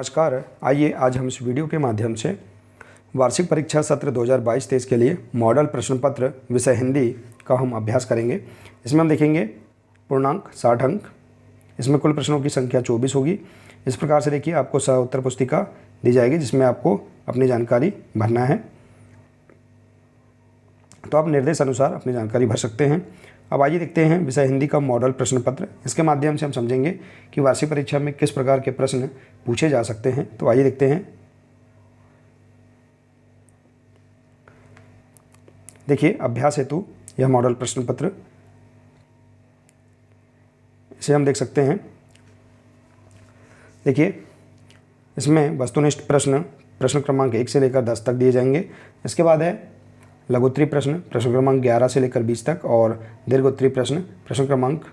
नमस्कार। आइए आज हम इस वीडियो के माध्यम से वार्षिक परीक्षा सत्र 2022-23 के लिए मॉडल प्रश्न पत्र विषय हिंदी का हम अभ्यास करेंगे। इसमें हम देखेंगे पूर्णांक 60 अंक, इसमें कुल प्रश्नों की संख्या 24 होगी। इस प्रकार से देखिए आपको सह उत्तर पुस्तिका दी जाएगी जिसमें आपको अपनी जानकारी भरना है, तो आप निर्देश अनुसार अपनी जानकारी भर सकते हैं। अब आइए देखते हैं विषय हिंदी का मॉडल प्रश्न पत्र। इसके माध्यम से हम समझेंगे कि वार्षिक परीक्षा में किस प्रकार के प्रश्न पूछे जा सकते हैं। तो आइए देखते हैं। देखिए अभ्यास हेतु यह मॉडल प्रश्न पत्र, इसे हम देख सकते हैं। देखिए इसमें वस्तुनिष्ठ प्रश्न क्रमांक 1 से लेकर 10 तक दिए जाएंगे। इसके बाद है लघुत्तरी प्रश्न क्रमांक 11 से लेकर 20 तक, और दीर्घोत्तरी प्रश्न क्रमांक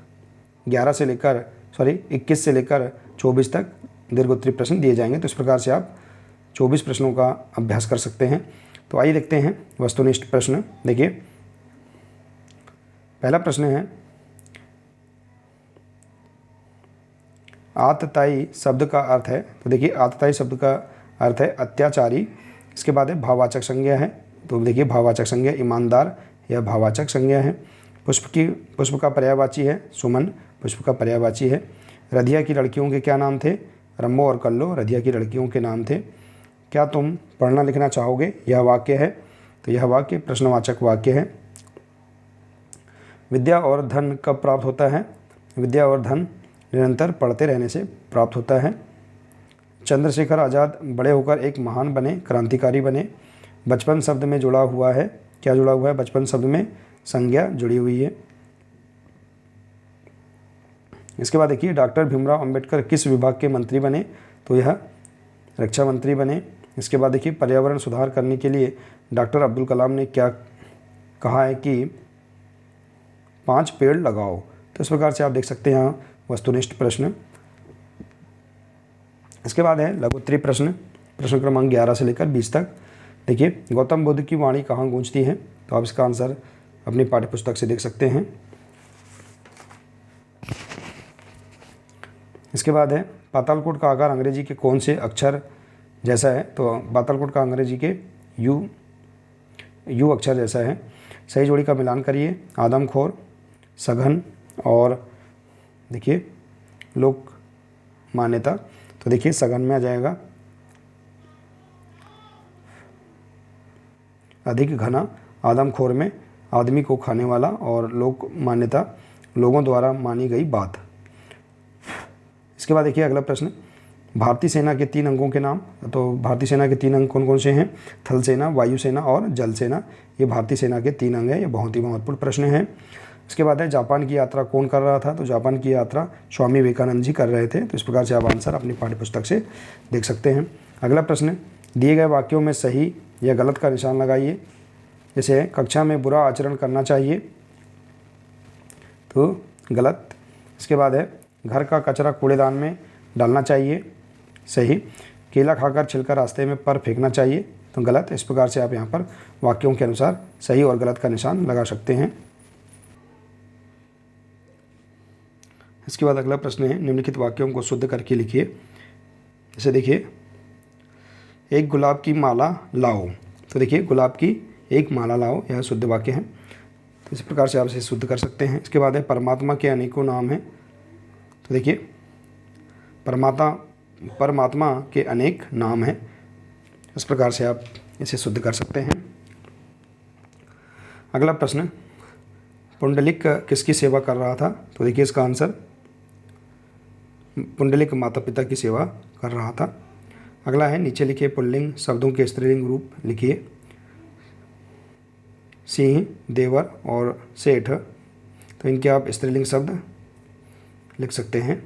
21 से लेकर 24 तक दीर्घोत्तरी प्रश्न दिए जाएंगे। तो इस प्रकार से आप 24 प्रश्नों का अभ्यास कर सकते हैं। तो आइए देखते हैं वस्तुनिष्ठ प्रश्न। देखिए पहला प्रश्न है, आततायी शब्द का अर्थ है। तो देखिए आततायी शब्द का अर्थ है अत्याचारी। इसके बाद है भाववाचक संज्ञा है। तो देखिए भाववाचक संज्ञा ईमानदार या भाववाचक संज्ञा है। पुष्प का पर्यायवाची है सुमन, पुष्प का पर्यायवाची है। रधिया की लड़कियों के क्या नाम थे? रम्मो और कल्लो रधिया की लड़कियों के नाम थे। क्या तुम पढ़ना लिखना चाहोगे? यह वाक्य है। तो यह वाक्य प्रश्नवाचक वाक्य है। विद्या और धन कब प्राप्त होता है? विद्या और धन निरंतर पढ़ते रहने से प्राप्त होता है। चंद्रशेखर आज़ाद बड़े होकर एक महान बने, क्रांतिकारी बने। बचपन शब्द में जुड़ा हुआ है। क्या जुड़ा हुआ है? बचपन शब्द में संज्ञा जुड़ी हुई है। इसके बाद देखिए डॉक्टर भीमराव अंबेडकर किस विभाग के मंत्री बने? तो यह रक्षा मंत्री बने। इसके बाद देखिए पर्यावरण सुधार करने के लिए डॉक्टर अब्दुल कलाम ने क्या कहा है कि 5 पेड़ लगाओ। तो इस प्रकार से आप देख सकते हैं यहाँ वस्तुनिष्ठ प्रश्न। इसके बाद है लघुत्तरी प्रश्न क्रमांक 11 से लेकर 20 तक। देखिए गौतम बुद्ध की वाणी कहाँ गूंजती है? तो आप इसका आंसर अपनी पाठ्यपुस्तक से देख सकते हैं। इसके बाद है पातालकोट का आकार अंग्रेजी के कौन से अक्षर जैसा है? तो पातालकोट का अंग्रेजी के यू अक्षर जैसा है। सही जोड़ी का मिलान करिए। आदमखोर, सघन और देखिए लोक मान्यता। तो देखिए सघन में आ जाएगा अधिक घना, आदमखोर में आदमी को खाने वाला, और लोक मान्यता लोगों द्वारा मानी गई बात। इसके बाद देखिए अगला प्रश्न, भारतीय सेना के 3 अंगों के नाम। तो भारतीय सेना के 3 अंग कौन कौन से हैं? थल सेना, वायु सेना और जल सेना। ये भारतीय सेना के 3 अंग हैं। ये बहुत ही महत्वपूर्ण प्रश्न है। इसके बाद है जापान की यात्रा कौन कर रहा था? तो जापान की यात्रा स्वामी विवेकानंद जी कर रहे थे। तो इस प्रकार से आप आंसर अपनी पाठ्यपुस्तक से देख सकते हैं। अगला प्रश्न, दिए गए वाक्यों में सही या गलत का निशान लगाइए। जैसे कक्षा में बुरा आचरण करना चाहिए, तो गलत। इसके बाद है घर का कचरा कूड़ेदान में डालना चाहिए, सही। केला खाकर छिलका रास्ते में पर फेंकना चाहिए, तो गलत। इस प्रकार से आप यहाँ पर वाक्यों के अनुसार सही और गलत का निशान लगा सकते हैं। इसके बाद अगला प्रश्न है, निम्नलिखित वाक्यों को शुद्ध करके लिखिए। जैसे देखिए एक गुलाब की माला लाओ। तो देखिए गुलाब की एक माला लाओ, यह शुद्ध वाक्य है। तो इस प्रकार से आप इसे शुद्ध कर सकते हैं। इसके बाद है परमात्मा के अनेकों नाम हैं। तो देखिए परमात्मा के अनेक नाम हैं। इस प्रकार से आप इसे शुद्ध कर सकते हैं। अगला प्रश्न, पुंडलिक किसकी सेवा कर रहा था? तो देखिए इसका आंसर पुंडलिक माता पिता की सेवा कर रहा था। अगला है नीचे लिखे पुल्लिंग शब्दों के स्त्रीलिंग रूप लिखिए। सिंह, देवर और सेठ, तो इनके आप स्त्रीलिंग शब्द लिख सकते हैं।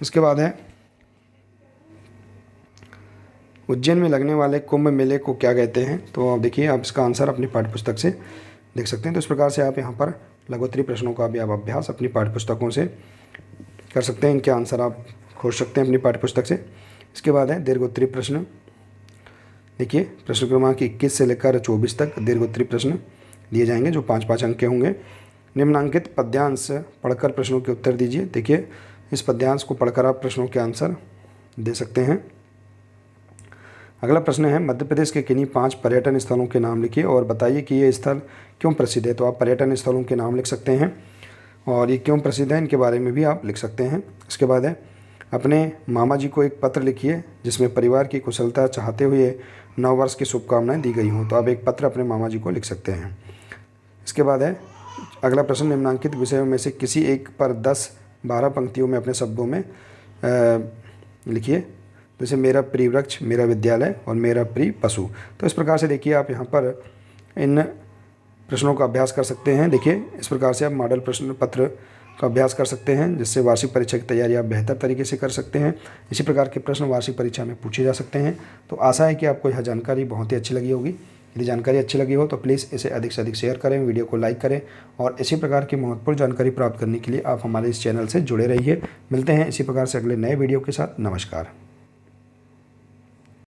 इसके बाद है उज्जैन में लगने वाले कुंभ मेले को क्या कहते हैं? तो आप देखिए आप इसका आंसर अपनी पाठ्यपुस्तक से देख सकते हैं। तो इस प्रकार से आप यहाँ पर लघुत्तरी प्रश्नों का भी आप अभ्यास अपनी पाठ्यपुस्तकों से कर सकते हैं। इनके आंसर आप खोज सकते हैं अपनी पाठ्यपुस्तक से। इसके बाद है दीर्घोत्तरी प्रश्न। देखिए प्रश्न क्रमांक 21 से लेकर 24 तक दीर्घोत्तरी प्रश्न दिए जाएंगे जो 5-5 अंक के होंगे। निम्नांकित पद्यांश पढ़कर प्रश्नों के उत्तर दीजिए। देखिए इस पद्यांश को पढ़कर आप प्रश्नों के आंसर दे सकते हैं। अगला प्रश्न है, मध्य प्रदेश के किन्हीं 5 पर्यटन स्थलों के नाम लिखिए और बताइए कि ये स्थल क्यों प्रसिद्ध है। तो आप पर्यटन स्थलों के नाम लिख सकते हैं और ये क्यों प्रसिद्ध है इनके बारे में भी आप लिख सकते हैं। इसके बाद है, अपने मामा जी को एक पत्र लिखिए जिसमें परिवार की कुशलता चाहते हुए नव वर्ष की शुभकामनाएं दी गई हों। तो आप एक पत्र अपने मामा जी को लिख सकते हैं। इसके बाद है, अगला प्रश्न, निम्नलिखित विषयों में से किसी एक पर 10-12 पंक्तियों में अपने शब्दों में लिखिए। जैसे मेरा प्रिय वृक्ष, मेरा विद्यालय और मेरा प्रिय पशु। तो इस प्रकार से देखिए आप यहाँ पर इन प्रश्नों का अभ्यास कर सकते हैं। देखिए इस प्रकार से आप मॉडल प्रश्न पत्र का अभ्यास कर सकते हैं जिससे वार्षिक परीक्षा की तैयारी आप बेहतर तरीके से कर सकते हैं। इसी प्रकार के प्रश्न वार्षिक परीक्षा में पूछे जा सकते हैं। तो आशा है कि आपको यह जानकारी बहुत ही अच्छी लगी होगी। यदि जानकारी अच्छी लगी हो तो प्लीज़ इसे अधिक से अधिक शेयर करें, वीडियो को लाइक करें और इसी प्रकार की महत्वपूर्ण जानकारी प्राप्त करने के लिए आप हमारे इस चैनल से जुड़े रहिए। मिलते हैं इसी प्रकार से अगले नए वीडियो के साथ। नमस्कार।